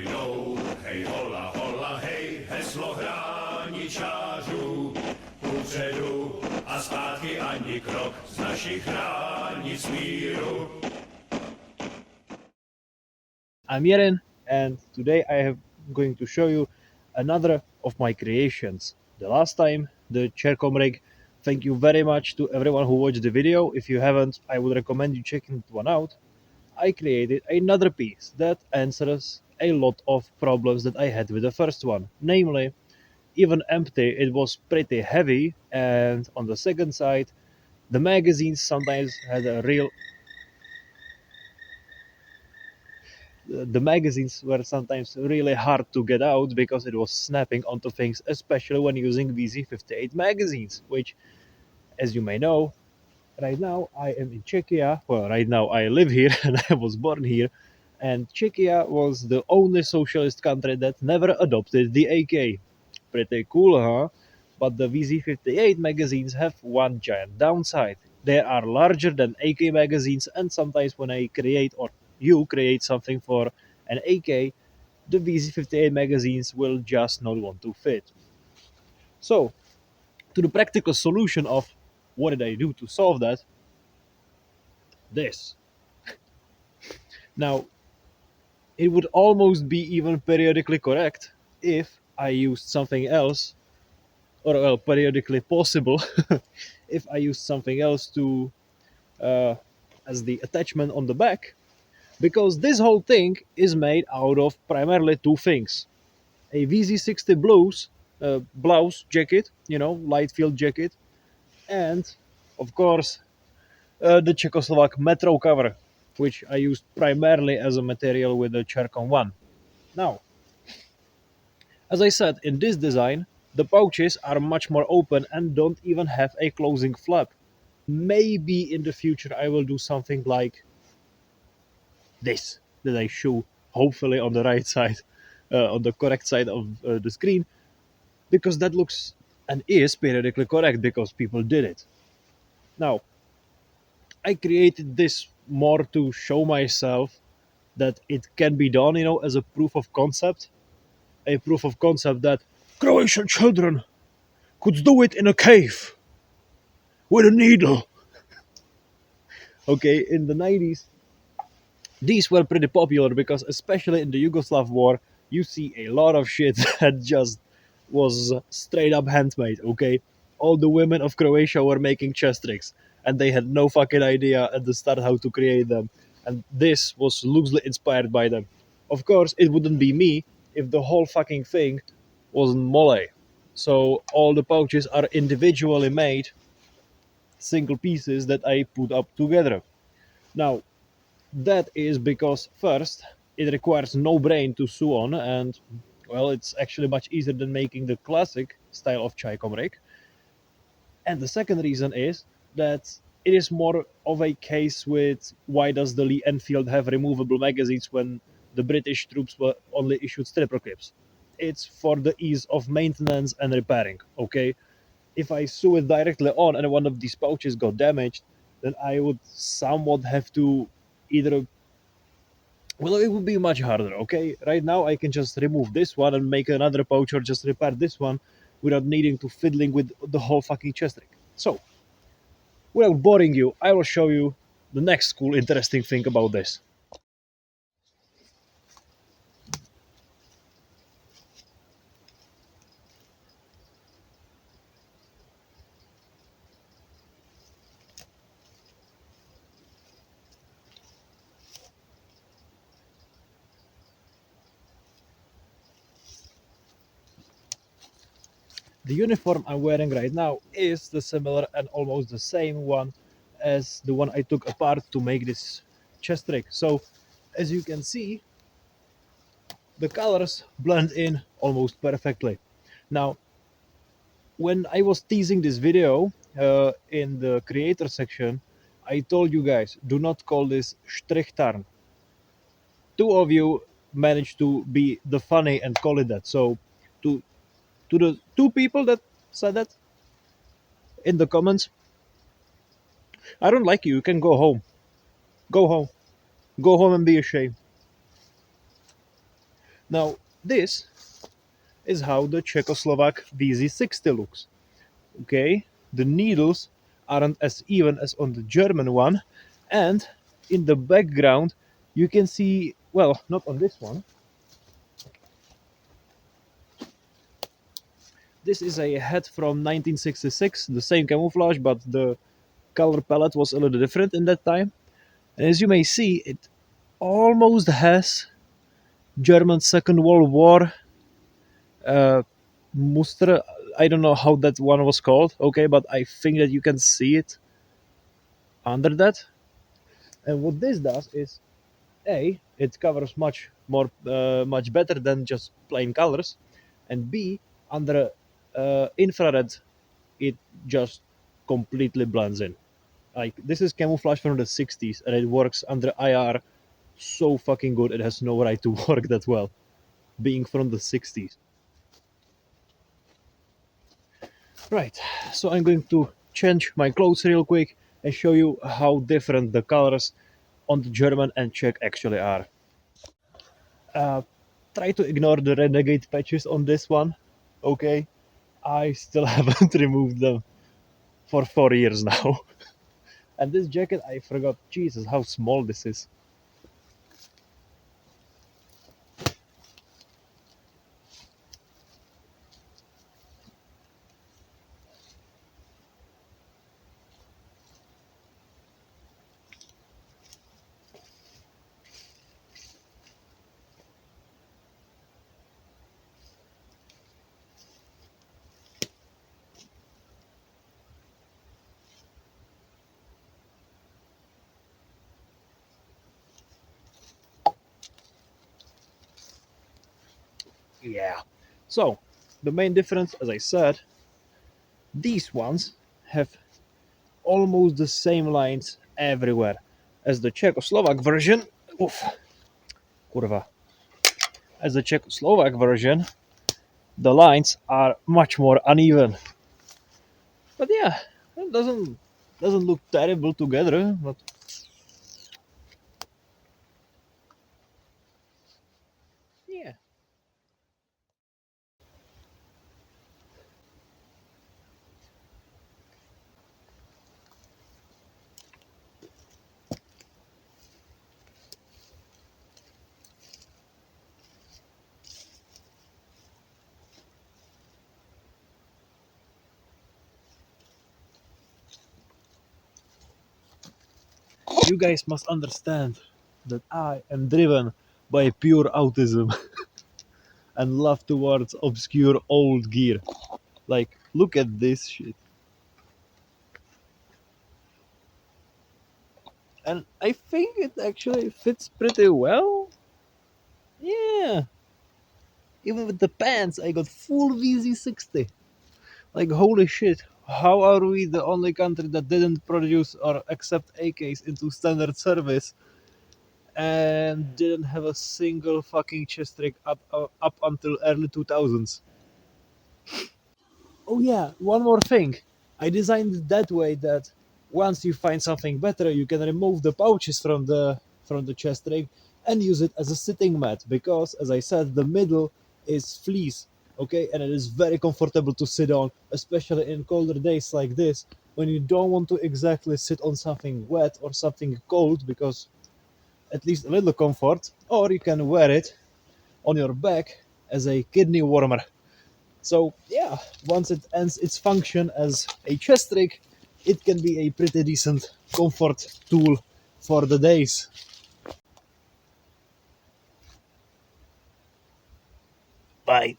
jdou, hej hola hola hej, heslo hráničářů, kupředu a zpátky ani krok z našich hranic míru. I'm Jerin, and today I am going to show you another of my creations. The last time, the Chercom rig. Thank you very much to everyone who watched the video. If you haven't, I would recommend you checking that one out. I created another piece that answers a lot of problems that I had with the first one. Namely, even empty, it was pretty heavy, and on the second side, the magazines sometimes had a real the magazines were sometimes really hard to get out because it was snapping onto things, especially when using VZ58 magazines, which, as you may know, right now I am in Czechia. Well, right now I live here and I was born here, and Czechia was the only socialist country that never adopted the AK. Pretty cool, huh? But the VZ58 magazines have one giant downside. They are larger than AK magazines, and sometimes when I create or you create something for an AK, the VZ58 magazines will just not want to fit. So, to the practical solution of what did I do to solve that? This. Now, it would almost be even periodically correct if I used something else, or well, periodically possible, if I used something else to as the attachment on the back, because this whole thing is made out of primarily two things: a VZ60 blouse jacket, light field jacket, and of course the Czechoslovak metro cover, which I used primarily as a material with the Chercom one. Now, as I said, in this design, the pouches are much more open and don't even have a closing flap. Maybe in the future I will do something like this that I show hopefully on the right side, on the correct side of the screen, because that looks and is periodically correct because people did it. Now, I created this more to show myself that it can be done, as a proof of concept. A proof of concept that Croatian children could do it in a cave with a needle. Okay, in the 90s, these were pretty popular because, especially in the Yugoslav war, you see a lot of shit that just was straight up handmade. Okay, all the women of Croatia were making chest tricks, and they had no fucking idea at the start how to create them, and this was loosely inspired by them. Of course, it wouldn't be me if the whole fucking thing wasn't mole. So all the pouches are individually made, single pieces that I put up together. Now, that is because, first, it requires no brain to sew on, and well, it's actually much easier than making the classic style of Chercom rig. And the second reason is that it is more of a case with why does the Lee Enfield have removable magazines when the British troops were only issued stripper clips. It's for the ease of maintenance and repairing. Okay, if I sew it directly on and one of these pouches got damaged, then I would somewhat have to either, well, it would be much harder. Okay, right now I can just remove this one and make another pouch, or just repair this one without needing to fiddling with the whole fucking chest rig. So, without boring you, I will show you the next cool interesting thing about this. The uniform I'm wearing right now is the similar and almost the same one as the one I took apart to make this chest rig. So, as you can see, the colors blend in almost perfectly. Now, when I was teasing this video in the creator section, I told you guys, do not call this STRICHTARN. Two of you managed to be the funny and call it that. So, to the two people that said that in the comments, I don't like you. You can go home. Go home. Go home and be ashamed. Now, this is how the Czechoslovak VZ60 looks. Okay, the needles aren't as even as on the German one, and in the background you can see, well, not on this one. This is a hat from 1966, the same camouflage, but the color palette was a little different in that time. And as you may see, it almost has German Second World War muster. I don't know how that one was called, okay, but I think that you can see it under that. And what this does is, A, it covers much better than just plain colors, and B, under infrared, it just completely blends in. Like, this is camouflage from the 60s, and it works under IR so fucking good. It has no right to work that well, being from the 60s. Right, so I'm going to change my clothes real quick and show you how different the colors on the German and Czech actually are. Try to ignore the renegade patches on this one, okay? I still haven't removed them for 4 years now. And this jacket, I forgot, Jesus, how small this is. Yeah. So, the main difference, as I said, these ones have almost the same lines everywhere as the Czechoslovak version. Oof, kurwa. As the Czechoslovak version, the lines are much more uneven. But yeah, it doesn't look terrible together. But yeah. You guys must understand that I am driven by pure autism and love towards obscure old gear. Like, look at this shit. And I think it actually fits pretty well. Yeah. Even with the pants, I got full VZ60. Like, holy shit. How are we the only country that didn't produce or accept AKs into standard service and didn't have a single fucking chest rig up until early 2000s? Oh yeah, one more thing. I designed it that way that once you find something better, you can remove the pouches from the chest rig and use it as a sitting mat, because, as I said, the middle is fleece, okay, and it is very comfortable to sit on, especially in colder days like this, when you don't want to exactly sit on something wet or something cold, because at least a little comfort, or you can wear it on your back as a kidney warmer. So yeah, once it ends its function as a chest rig, it can be a pretty decent comfort tool for the days. Bye.